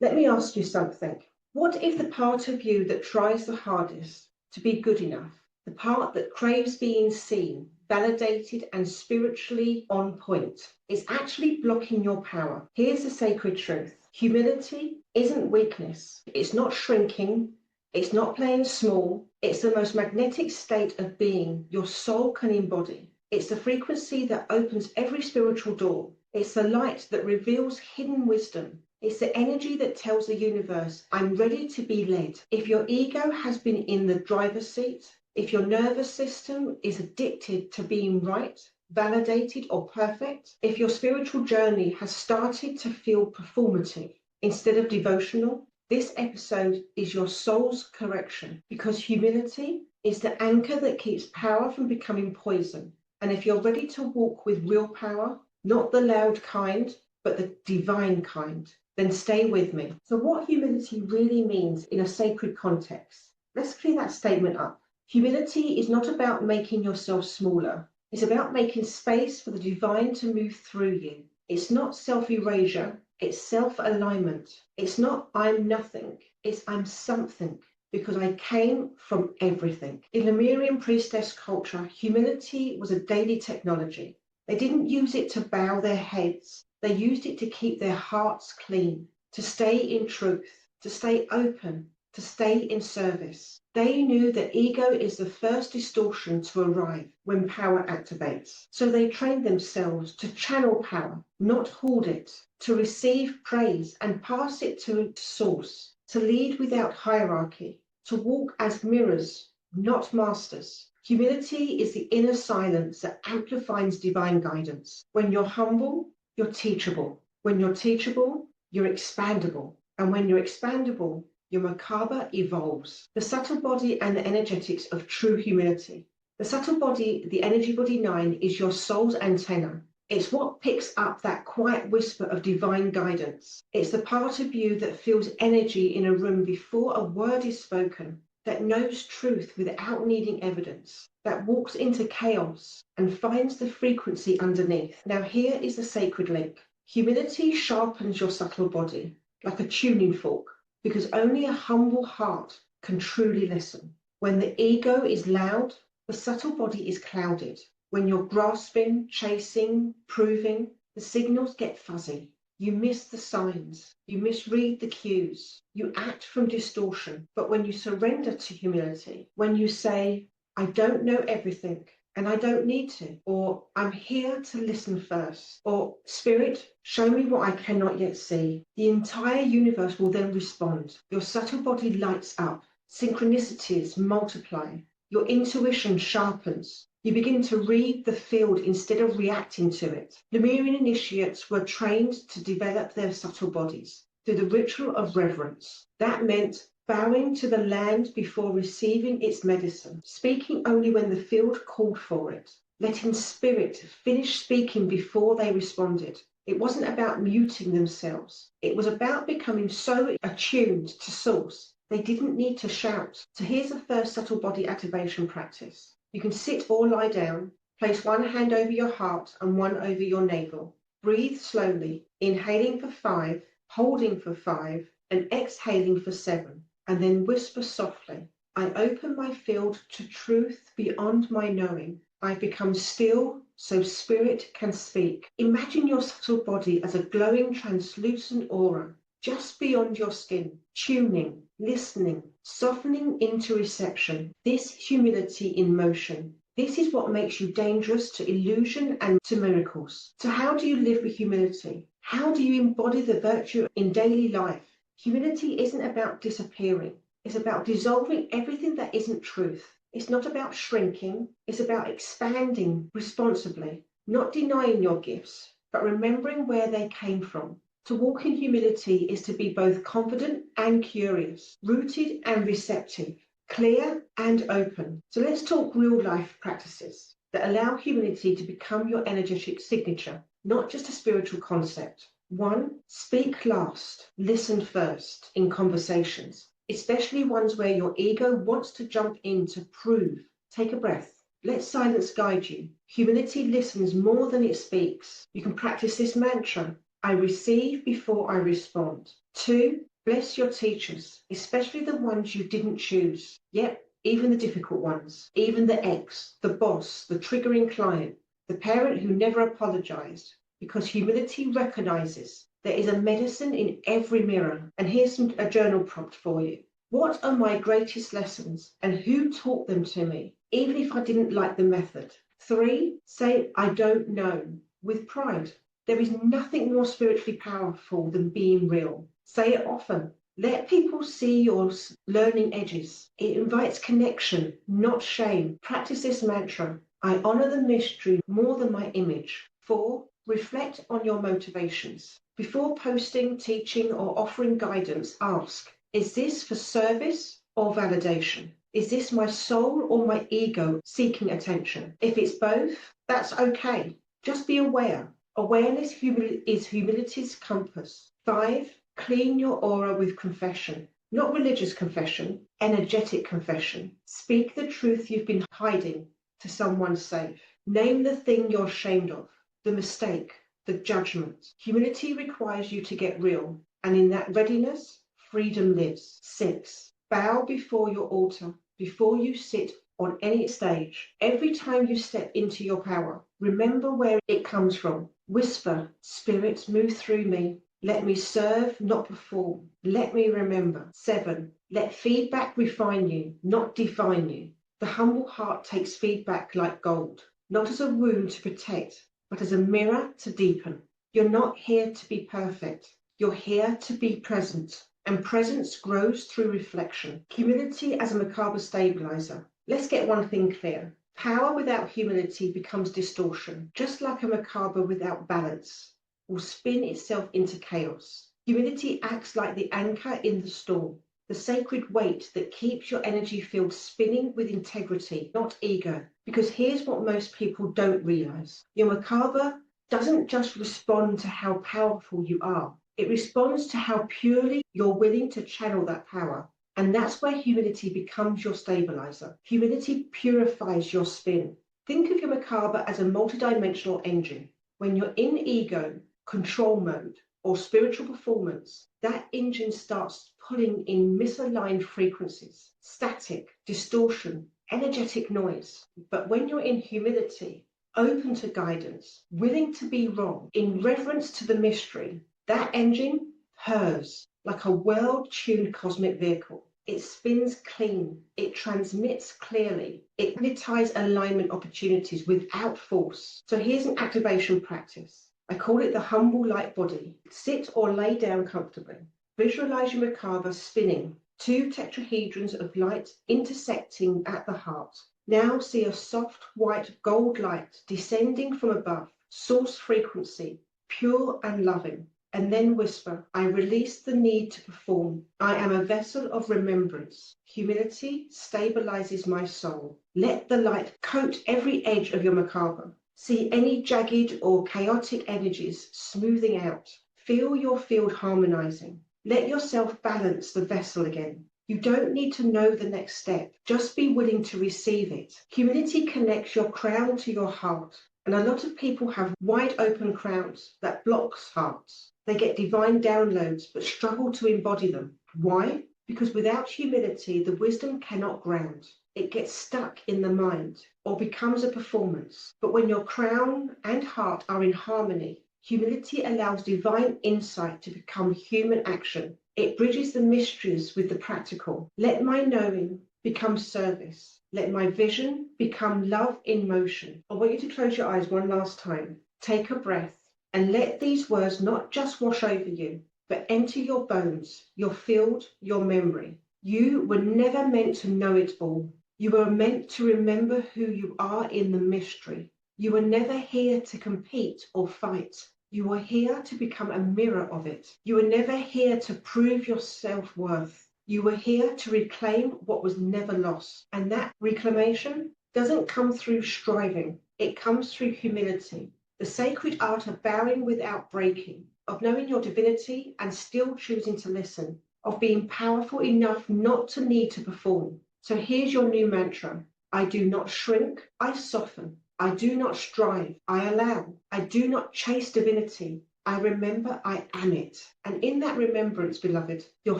Let me ask you something. What if the part of you that tries the hardest to be good enough, the part that craves being seen, validated, and spiritually on point, is actually blocking your power? Here's the sacred truth. Humility isn't weakness. It's not shrinking. It's not playing small. It's the most magnetic state of being your soul can embody. It's the frequency that opens every spiritual door. It's the light that reveals hidden wisdom. It's the energy that tells the universe, I'm ready to be led. If your ego has been in the driver's seat, if your nervous system is addicted to being right, validated, or perfect, if your spiritual journey has started to feel performative instead of devotional, this episode is your soul's correction, because humility is the anchor that keeps power from becoming poison. And if you're ready to walk with real power, not the loud kind, but the divine kind, then stay with me. So what humility really means in a sacred context. Let's clear that statement up. Humility is not about making yourself smaller. It's about making space for the divine to move through you. It's not self-erasure, it's self-alignment. It's not I'm nothing, it's I'm something, because I came from everything. In Lemurian priestess culture, humility was a daily technology. They didn't use it to bow their heads. They used it to keep their hearts clean, to stay in truth, to stay open, to stay in service. They knew that ego is the first distortion to arrive when power activates. So they trained themselves to channel power, not hoard it, to receive praise and pass it to source, to lead without hierarchy, to walk as mirrors, not masters. Humility is the inner silence that amplifies divine guidance. When you're humble, you're teachable. When you're teachable, you're expandable. And when you're expandable, your Merkaba evolves. The subtle body and the energetics of true humility. The subtle body, the energy body 9, is your soul's antenna. It's what picks up that quiet whisper of divine guidance. It's the part of you that feels energy in a room before a word is spoken, that knows truth without needing evidence, that walks into chaos and finds the frequency underneath. Now here is the sacred link. Humility sharpens your subtle body like a tuning fork, because only a humble heart can truly listen. When the ego is loud, the subtle body is clouded. When you're grasping, chasing, proving, the signals get fuzzy. You miss the signs. You misread the cues. You act from distortion. But when you surrender to humility, when you say, I don't know everything, and I don't need to, or I'm here to listen first, or Spirit, show me what I cannot yet see, the entire universe will then respond. Your subtle body lights up. Synchronicities multiply. Your intuition sharpens. You begin to read the field instead of reacting to it. Lemurian initiates were trained to develop their subtle bodies through the ritual of reverence. That meant bowing to the land before receiving its medicine, speaking only when the field called for it, letting spirit finish speaking before they responded. It wasn't about muting themselves. It was about becoming so attuned to source they didn't need to shout. So here's the first subtle body activation practice. You can sit or lie down. Place one hand over your heart and one over your navel. Breathe slowly, inhaling for 5, holding for 5, and exhaling for 7. And then whisper softly, I open my field to truth beyond my knowing. I become still so spirit can speak. Imagine your subtle body as a glowing, translucent aura just beyond your skin, tuning, listening, softening into reception. This humility in motion. This is what makes you dangerous to illusion and to miracles. So how do you live with humility? How do you embody the virtue in daily life? Humility isn't about disappearing. It's about dissolving everything that isn't truth. It's not about shrinking. It's about expanding responsibly, not denying your gifts, but remembering where they came from. To walk in humility is to be both confident and curious, rooted and receptive, clear and open. So let's talk real life practices that allow humility to become your energetic signature, not just a spiritual concept. 1, speak last, listen first in conversations, especially ones where your ego wants to jump in to prove. Take a breath. Let silence guide you. Humility listens more than it speaks. You can practice this mantra. I receive before I respond. 2, bless your teachers, especially the ones you didn't choose. Yep, even the difficult ones, even the ex, the boss, the triggering client, the parent who never apologized, because humility recognizes there is a medicine in every mirror. And here's a journal prompt for you. What are my greatest lessons and who taught them to me, even if I didn't like the method? 3, say, I don't know, with pride. There is nothing more spiritually powerful than being real. Say it often. Let people see your learning edges. It invites connection, not shame. Practice this mantra. I honor the mystery more than my image. 4, reflect on your motivations. Before posting, teaching, or offering guidance, ask, is this for service or validation? Is this my soul or my ego seeking attention? If it's both, that's okay. Just be aware. Awareness is humility's compass. 5, clean your aura with confession. Not religious confession, energetic confession. Speak the truth you've been hiding to someone safe. Name the thing you're ashamed of, the mistake, the judgment. Humility requires you to get real, and in that readiness, freedom lives. 6, bow before your altar, before you sit on any stage. Every time you step into your power, remember where it comes from. Whisper, Spirit, move through me. Let me serve, not perform. Let me remember. 7, let feedback refine you, not define you. The humble heart takes feedback like gold, not as a wound to protect, but as a mirror to deepen. You're not here to be perfect. You're here to be present. And presence grows through reflection. Humility as a Merkaba stabilizer. Let's get one thing clear. Power without humility becomes distortion, just like a Merkaba without balance will spin itself into chaos. Humility acts like the anchor in the storm, the sacred weight that keeps your energy field spinning with integrity, not ego. Because here's what most people don't realize. Your Merkaba doesn't just respond to how powerful you are. It responds to how purely you're willing to channel that power. And that's where humility becomes your stabilizer. Humility purifies your spin. Think of your Merkaba as a multidimensional engine. When you're in ego, control mode, or spiritual performance, that engine starts pulling in misaligned frequencies, static, distortion, energetic noise. But when you're in humility, open to guidance, willing to be wrong, in reverence to the mystery, that engine purrs like a well-tuned cosmic vehicle. It spins clean. It transmits clearly. It ties alignment opportunities without force. So here's an activation practice. I call it the humble light body. Sit or lay down comfortably. Visualize your Merkaba spinning, 2 tetrahedrons of light intersecting at the heart. Now see a soft white gold light descending from above, source frequency, pure and loving. And then whisper, I release the need to perform. I am a vessel of remembrance. Humility stabilizes my soul. Let the light coat every edge of your Merkaba. See any jagged or chaotic energies smoothing out. Feel your field harmonizing. Let yourself balance the vessel again. You don't need to know the next step. Just be willing to receive it. Humility connects your crown to your heart. And a lot of people have wide open crowns that blocks hearts. They get divine downloads but struggle to embody them. Why? Because without humility, the wisdom cannot ground. It gets stuck in the mind or becomes a performance. But when your crown and heart are in harmony, humility allows divine insight to become human action. It bridges the mysteries with the practical. Let my knowing become service. Let my vision become love in motion. I want you to close your eyes one last time. Take a breath. And let these words not just wash over you, but enter your bones, your field, your memory. You were never meant to know it all. You were meant to remember who you are in the mystery. You were never here to compete or fight. You were here to become a mirror of it. You were never here to prove your self-worth. You were here to reclaim what was never lost. And that reclamation doesn't come through striving. It comes through humility. The sacred art of bowing without breaking, of knowing your divinity and still choosing to listen, of being powerful enough not to need to perform. So here's your new mantra. I do not shrink, I soften. I do not strive, I allow. I do not chase divinity. I remember I am it. And in that remembrance, beloved, your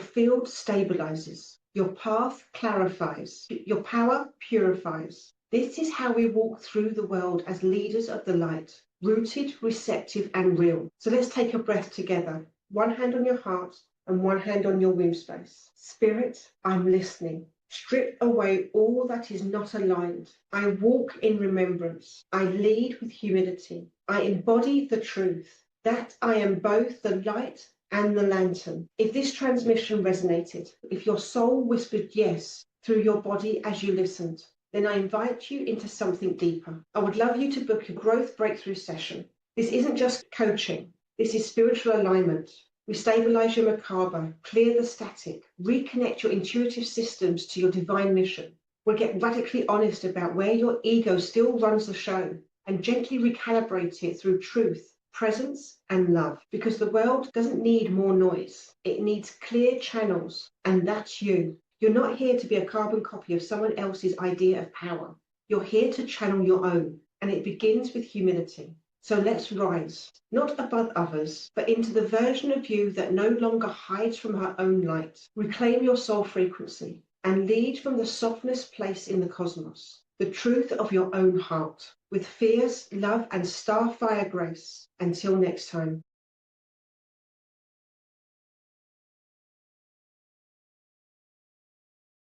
field stabilises, your path clarifies, your power purifies. This is how we walk through the world as leaders of the light, rooted, receptive, and real. So let's take a breath together. One hand on your heart and one hand on your womb space. Spirit, I'm listening. Strip away all that is not aligned. I walk in remembrance. I lead with humility. I embody the truth, that I am both the light and the lantern. If this transmission resonated, if your soul whispered yes through your body as you listened, then I invite you into something deeper. I would love you to book a growth breakthrough session. This isn't just coaching. This is spiritual alignment. We stabilise your Merkaba, clear the static, reconnect your intuitive systems to your divine mission. We'll get radically honest about where your ego still runs the show and gently recalibrate it through truth, presence, and love. Because the world doesn't need more noise. It needs clear channels, and that's you. You're not here to be a carbon copy of someone else's idea of power. You're here to channel your own, and it begins with humility. So let's rise, not above others, but into the version of you that no longer hides from her own light. Reclaim your soul frequency and lead from the softness place in the cosmos, the truth of your own heart, with fierce love and starfire grace. Until next time.